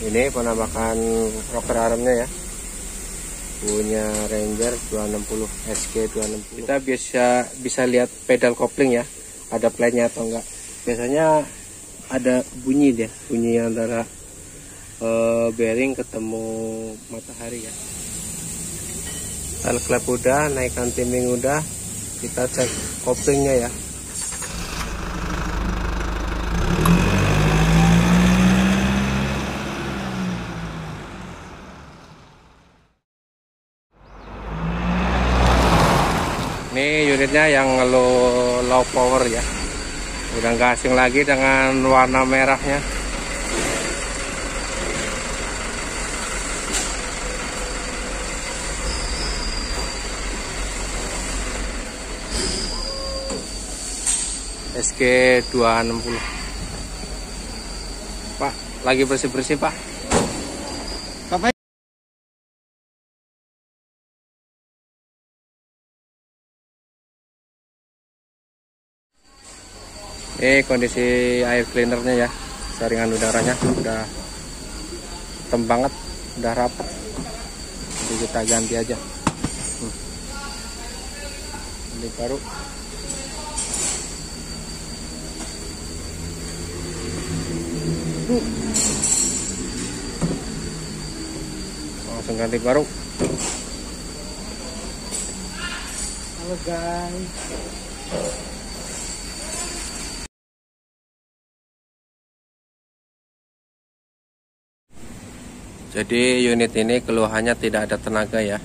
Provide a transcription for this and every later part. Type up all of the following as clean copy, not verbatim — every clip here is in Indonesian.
Ini penampakan rocker armnya ya, punya Ranger 260 SG 260. Kita bisa lihat pedal kopling ya, ada plate-nya atau enggak. Biasanya ada bunyi antara bearing ketemu matahari ya. Tail klep udah, naikkan timing udah, kita cek koplingnya ya. Ini unitnya yang low power ya, udah nggak asing lagi dengan warna merahnya. SG 260. Pak, lagi bersih-bersih Pak. Ini kondisi air cleanernya ya, saringan udaranya udah hitam banget, udah rapat. Jadi kita ganti aja. Ini baru. Langsung ganti baru. Halo guys. Jadi unit ini keluhannya tidak ada tenaga ya.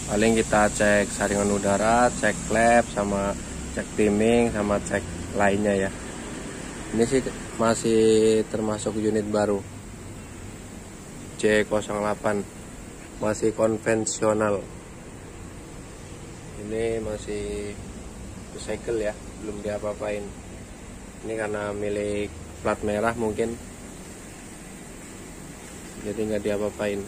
Paling kita cek saringan udara, cek klep, sama cek timing, sama cek lainnya ya. Ini sih masih termasuk unit baru C08, masih konvensional. Ini masih recycle ya, belum diapa-apain. Ini karena milik plat merah mungkin, jadi nggak diapa-apain.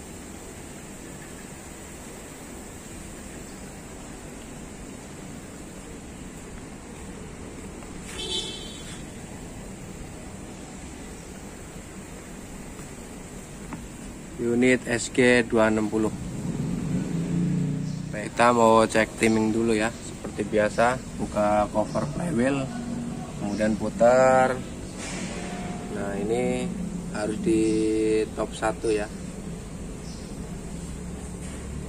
Unit SG 260. Kita mau cek timing dulu ya, seperti biasa. Buka cover flywheel, kemudian putar. Nah, ini harus di top 1 ya,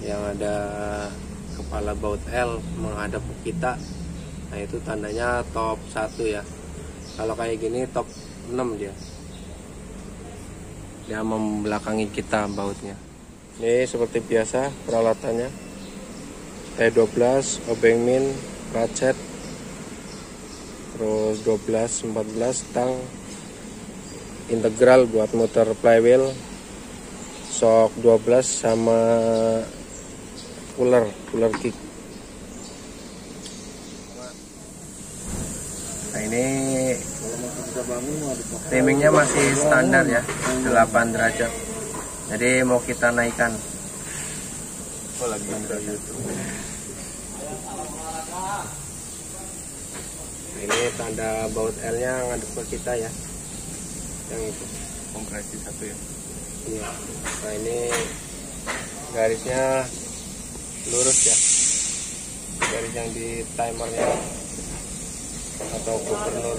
yang ada kepala baut L menghadap ke kita. Nah, itu tandanya top 1 ya. Kalau kayak gini top 6 dia membelakangi kita bautnya. Ini seperti biasa peralatannya, T12, obeng min, ratchet, terus 12, 14 tang, integral buat muter flywheel, shock 12 sama cooler kick. Nah, ini timingnya masih standar ya, 8 derajat. Jadi mau kita naikkan. Ini tanda baut L nya ngadep ke kita ya, yang itu kompresi 1 ya. Iya. Nah, ini garisnya lurus ya, garis yang di timernya atau gubernur.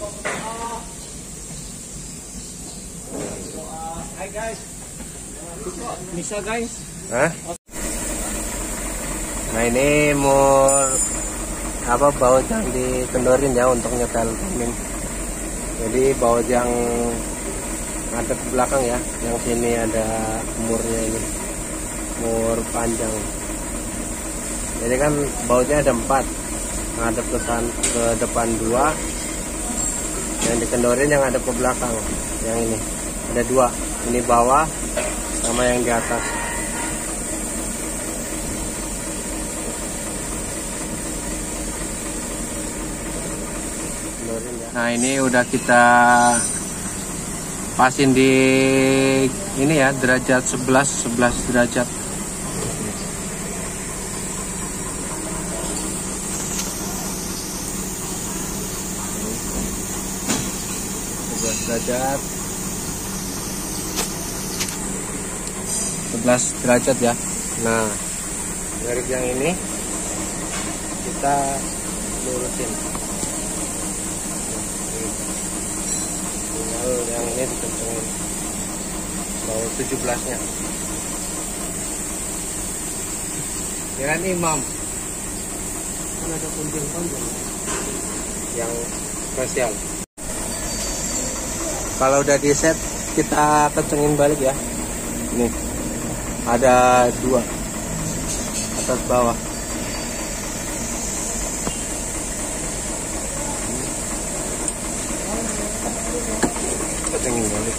Hai guys, bisa guys. Hah? Nah, ini baut yang dikendorin ya untuk nyetel timing. Jadi baut yang ngadep ke belakang ya, yang sini ada murnya ini, mur panjang. Jadi kan bautnya ada 4, ngadep ke depan 2, yang dikendorin yang ngadep ke belakang. Yang ini ada 2, ini bawah sama yang di atas. Nah, ini udah kita pasin di ini ya, derajat 11 derajat. 11 derajat. 11 derajat ya. Nah, dari yang ini kita lurusin. Tinggal yang ini dikencengin bawah 17-nya. Kirain imam. Kan ada kunjung panjang yang spesial. Kalau udah di set, kita kencengin balik ya. Nih, ada 2 atas bawah. Kencengin balik.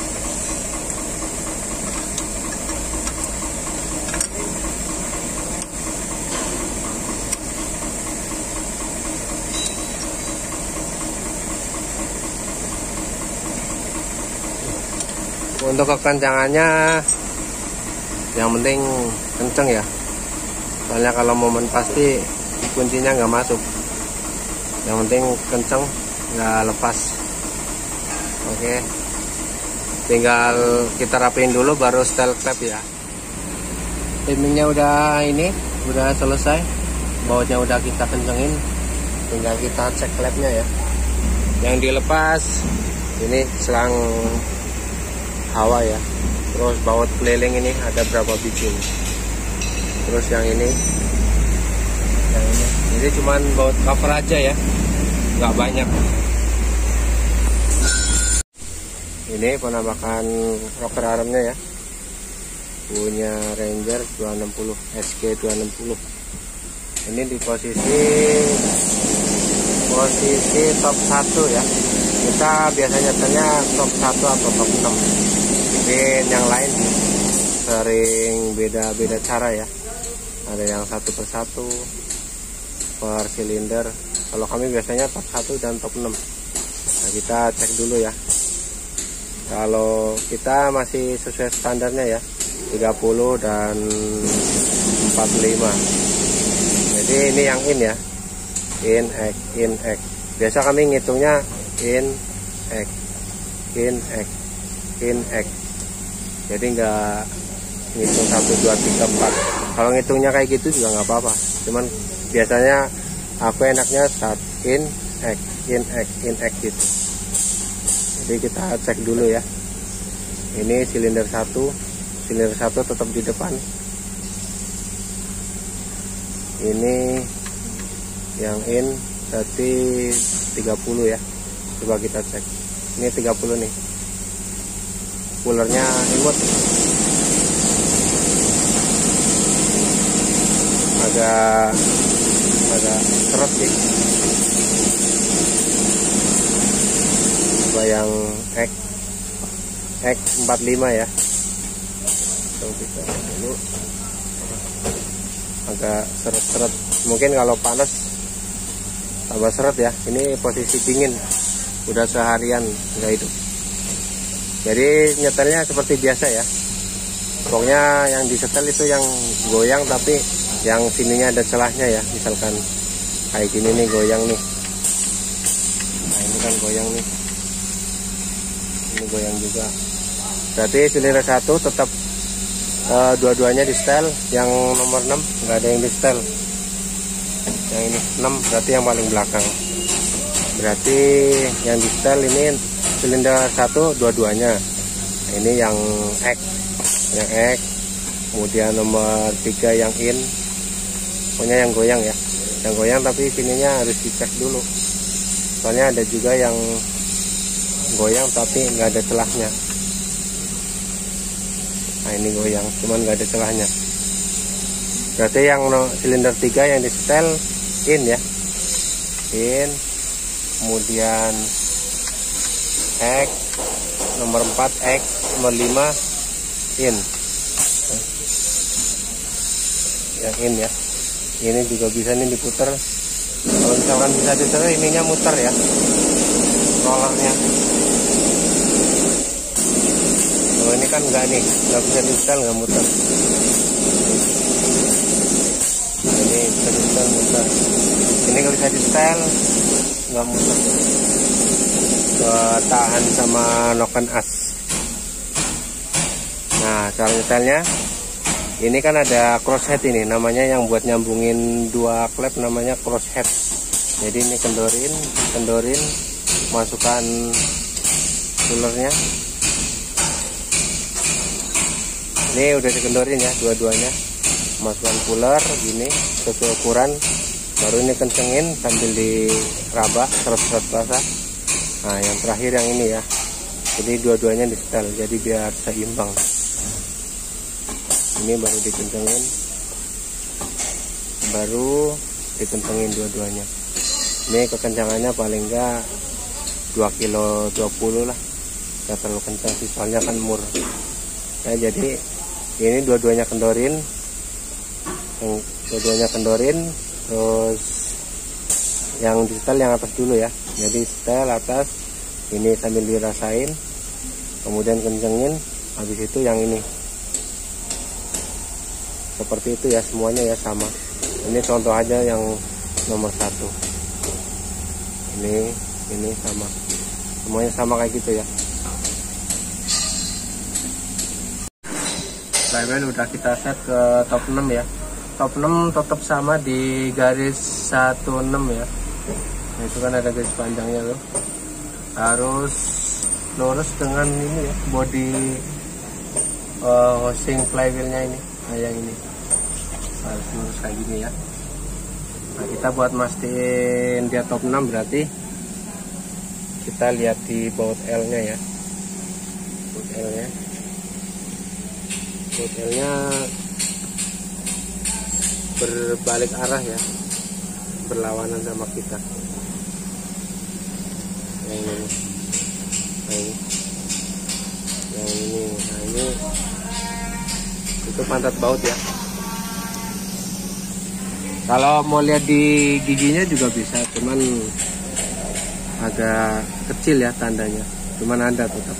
Untuk kekencangannya yang penting kenceng ya, soalnya kalau momen pasti kuncinya nggak masuk. Yang penting kenceng, nggak lepas. Oke, tinggal kita rapiin dulu baru setel klep ya. Timingnya udah udah selesai, bautnya udah kita kencengin, tinggal kita cek klepnya ya. Yang dilepas ini selang hawa ya, terus baut keliling ini ada berapa biji, terus yang ini jadi cuman baut cover aja ya, nggak banyak. Ini penampakan rocker armnya ya, punya Ranger 260 SG 260. Ini di posisi top 1 ya. Kita biasanya tanya top 1 atau top 6. Mungkin yang lain sering beda-beda cara ya. Ada yang 1 per 1 per silinder. Kalau kami biasanya top 1 dan top 6. Nah, kita cek dulu ya. Kalau kita masih sesuai standarnya ya, 30 dan 45. Jadi ini yang in ya. In X. Biasa kami ngitungnya in X. Jadi nggak ngitung 1, 2, 3, 4. Kalau ngitungnya kayak gitu juga nggak apa-apa. Cuman biasanya aku enaknya start in X gitu. Jadi kita cek dulu ya. Ini silinder 1 tetap di depan. Ini yang in berarti 30 ya. Coba kita cek. Ini 30 nih. Coolernya imut. Agak seret sih. Coba yang X45 ya. Coba kita dulu. Agak seret-seret. Mungkin kalau panas tambah seret ya. Ini posisi dingin, udah seharian nggak hidup. Jadi nyetelnya seperti biasa ya. Pokoknya yang disetel itu yang goyang, tapi yang sininya ada celahnya ya. Misalkan kayak gini nih goyang nih. Nah ini kan goyang nih. Ini goyang juga. Berarti silinder 1 tetap dua-duanya di setel. Yang nomor 6 nggak ada yang di setel. Yang ini 6 berarti yang paling belakang. Berarti yang di setel ini silinder 1 dua-duanya. Nah, ini yang X. Kemudian nomor 3 yang in. Pokoknya yang goyang ya. Yang goyang tapi sininya harus dicek dulu. Soalnya ada juga yang goyang tapi nggak ada celahnya. Nah ini goyang, cuman nggak ada celahnya. Berarti yang silinder 3 yang di setel in ya. In. Kemudian X, nomor 4 X, nomor 5 in. Yang in ya. Ini juga bisa nih diputer. Kalau misalkan bisa diputer, ininya muter ya, rollernya. Kalau ini kan enggak nih, nggak bisa disetel, nggak muter. Ini bisa disetel, muter. Ini nggak bisa disetel, nggak muter. Tahan sama noken as. Nah cara nyetelnya Ini kan ada crosshead ini, namanya yang buat nyambungin dua klep namanya crosshead. Jadi ini kendorin, masukkan pulernya. Ini udah dikendorin ya dua-duanya. Masukkan puler gini sesuai ukuran. Baru ini kencengin sambil diraba serot-serot basah. Nah, yang terakhir yang ini ya. Jadi dua-duanya disetel, jadi biar seimbang. Ini baru dikencengin, dua-duanya. Ini kekencangannya paling enggak 2,20 kg lah, nggak terlalu kencang sih, soalnya kan mur. Nah, jadi ini dua-duanya kendorin, terus yang di setel yang atas dulu ya. Jadi setel atas, ini sambil dirasain, kemudian kencengin, habis itu yang ini. Seperti itu ya, semuanya ya sama. Ini contoh aja yang nomor 1. Ini sama, semuanya sama kayak gitu ya. Flywheel udah kita set ke top 6 ya. Top 6 tetap sama di garis 16 ya. Nah, itu kan ada garis panjangnya tuh. Harus lurus dengan ini ya, body housing flywheelnya ini. Nah, yang ini harus lurus kayak gini ya. Nah, kita buat mastiin dia top 6 berarti kita lihat di baut L nya ya. Baut L nya berbalik arah ya, berlawanan sama kita. Yang ini, nah ini itu pantat baut ya. Kalau mau lihat di giginya juga bisa, cuman agak kecil ya tandanya, cuman ada tetap.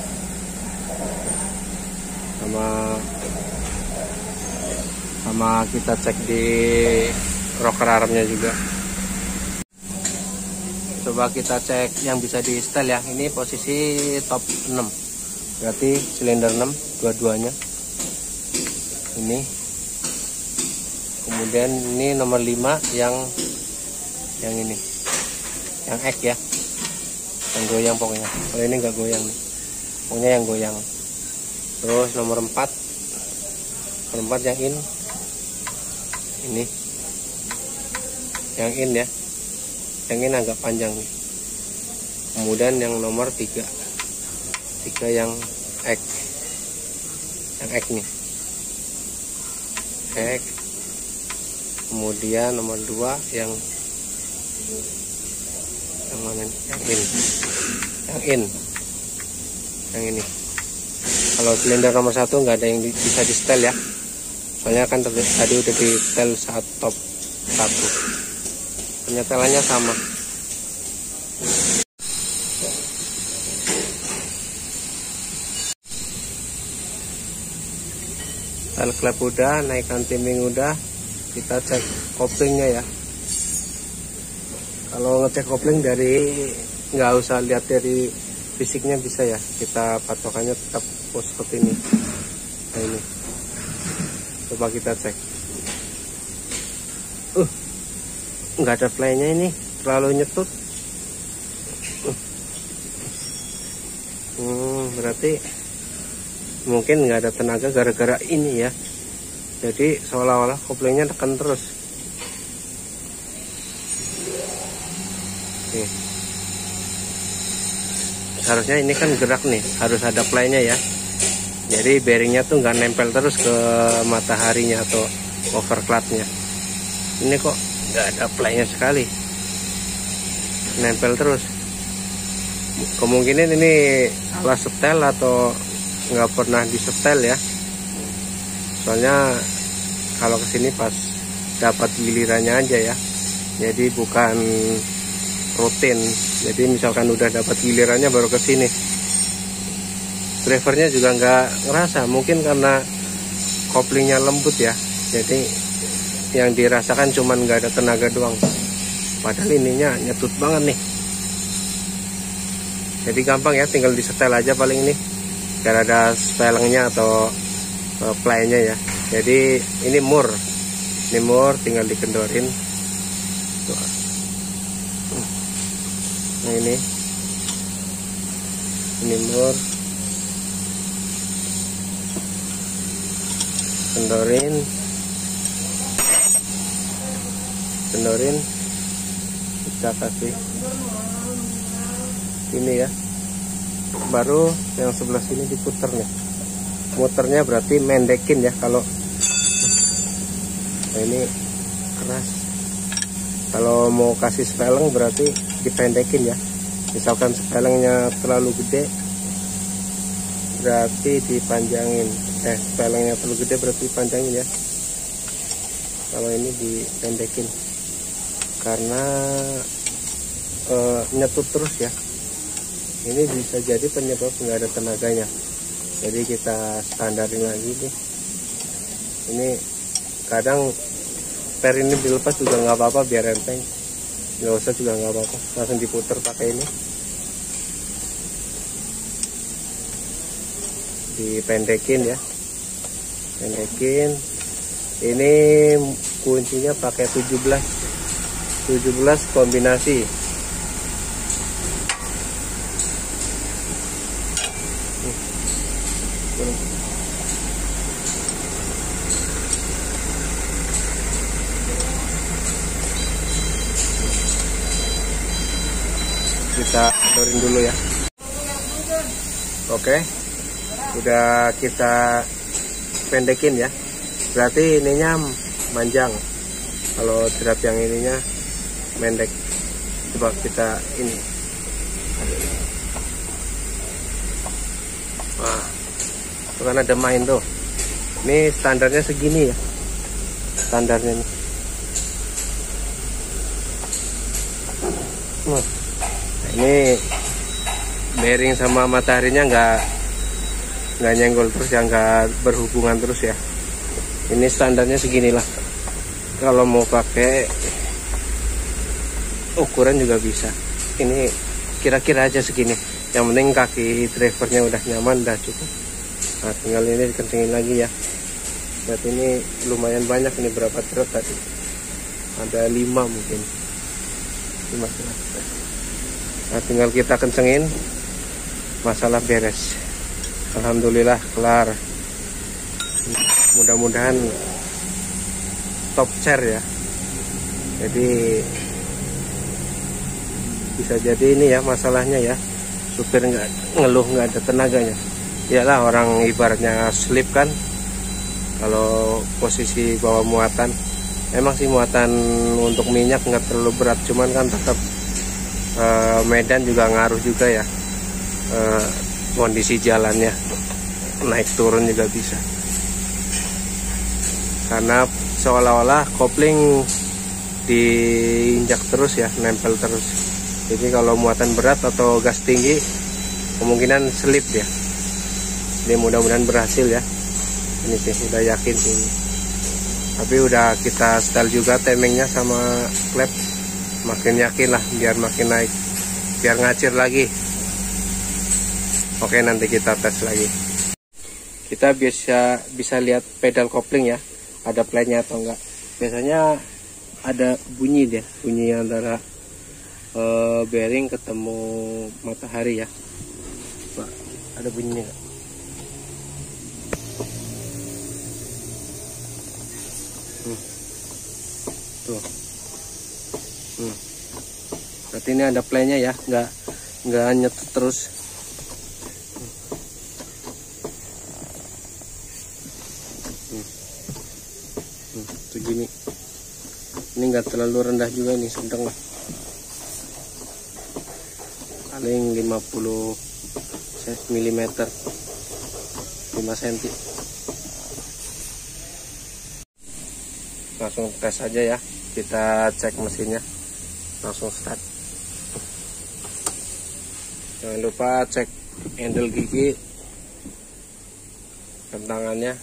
Sama kita cek di rocker armnya juga. Coba kita cek yang bisa di setel ya. Ini posisi top 6, berarti silinder 6 dua-duanya ini. Kemudian ini nomor 5 yang ini, yang X ya, yang goyang pokoknya. Kalau ini nggak goyang nih, pokoknya yang goyang. Terus nomor 4 yang ini yang ya, yang ini agak panjang nih. Kemudian yang nomor 3 yang X, nih, X. Kemudian nomor 2 yang mana nih? Yang ini. Kalau silinder nomor 1 nggak ada yang bisa di setel ya, soalnya kan tadi udah di setel saat top 1. Penyetelannya sama. Setel klep udah, naikkan timing udah, kita cek koplingnya ya. Kalau ngecek kopling dari nggak usah lihat dari fisiknya bisa ya, kita patokannya tetap seperti ini. Nah, ini coba kita cek. Nggak ada playnya, ini terlalu nyetut. Berarti mungkin nggak ada tenaga gara-gara ini ya. Jadi seolah-olah koplingnya tekan terus. Nih. Harusnya ini kan gerak nih, harus ada playnya ya. Jadi bearingnya tuh nggak nempel terus ke mataharinya atau overclocknya. Ini kok nggak ada playnya sekali, nempel terus. Kemungkinan ini salah setel atau nggak pernah disetel ya. Soalnya kalau kesini pas dapat gilirannya aja ya, jadi bukan rutin. Jadi misalkan udah dapat gilirannya baru kesini. Drivernya juga nggak ngerasa, mungkin karena koplingnya lembut ya. Jadi yang dirasakan cuman nggak ada tenaga doang. Padahal ininya nyetut banget nih. Jadi gampang ya, tinggal disetel aja paling ini. Biar ada spellingnya atau playnya ya. Jadi ini mur tinggal dikendorin. Tuh. Nah ini mur, kendorin, kita kasih ini ya, baru yang sebelah sini diputer nih, muternya berarti mendekin ya. Kalau nah ini keras, kalau mau kasih speleng berarti dipendekin ya. Misalkan spelengnya terlalu gede berarti dipanjangin, spelengnya terlalu gede berarti dipanjangin ya. Kalau ini dipendekin karena nyetut terus ya. Ini bisa jadi penyebab nggak ada tenaganya. Jadi kita standarin lagi nih. Ini kadang per ini dilepas juga nggak apa-apa, biar enteng, nggak usah juga nggak apa-apa, langsung diputer pakai ini, dipendekin ya, pendekin. Ini kuncinya pakai 17 kombinasi. Kita kendorin dulu ya. Oke, udah kita pendekin ya, berarti ininya manjang. Kalau jerat yang ininya mendek. Coba kita ini. Wah, itu kan ada main tuh. Ini standarnya segini ya, standarnya nih. Nah, ini bearing sama mataharinya nggak nyenggol terus ya, nggak berhubungan terus ya. Ini standarnya seginilah. Kalau mau pakai ukuran juga bisa. Ini kira-kira aja segini. Yang penting kaki drivernya udah nyaman, udah cukup. Nah, tinggal ini dikencengin lagi ya. Berarti ini lumayan banyak. Ini berapa jerat tadi? Ada 5 mungkin. 5 jerat. Nah, tinggal kita kencengin, masalah beres. Alhamdulillah kelar. Mudah-mudahan top chair ya. Jadi bisa jadi ini ya masalahnya ya, supir nggak ngeluh nggak ada tenaganya. Iyalah, orang ibaratnya slip kan, kalau posisi bawa muatan. Emang sih muatan untuk minyak nggak terlalu berat, cuman kan tetap medan juga ngaruh juga ya, kondisi jalannya, naik turun juga bisa, karena seolah-olah kopling diinjak terus ya, nempel terus. Jadi kalau muatan berat atau gas tinggi kemungkinan slip ya. Ini mudah-mudahan berhasil ya. Ini sih udah yakin sih ini. Tapi udah kita setel juga timingnya sama klep, makin yakin lah, biar makin naik, biar ngacir lagi. Oke, nanti kita tes lagi. Kita bisa lihat pedal kopling ya, ada play-nya atau enggak. Biasanya ada bunyi deh, bunyi antara bearing ketemu matahari ya. Coba, ada bunyinya enggak? Tuh. Berarti ini ada play-nya ya, nggak nyetut terus. Segini. Ini nggak terlalu rendah juga, ini sedang lah. Paling 50 mm, 5 cm. Langsung tes aja ya, kita cek mesinnya, langsung start. Jangan lupa cek handle gigi, rentangannya.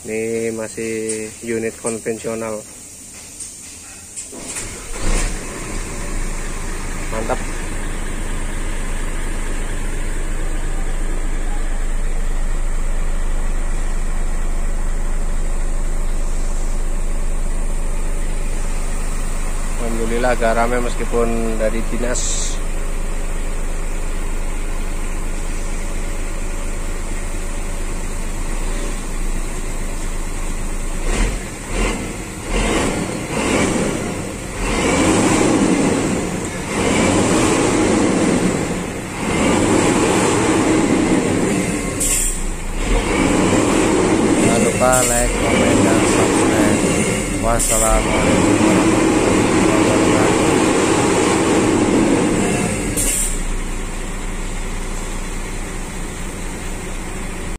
Ini masih unit konvensional, mantap. Alhamdulillah agak ramai meskipun dari dinas. Jangan lupa like, komen, dan subscribe. Wassalamualaikum warahmatullahi wabarakatuh.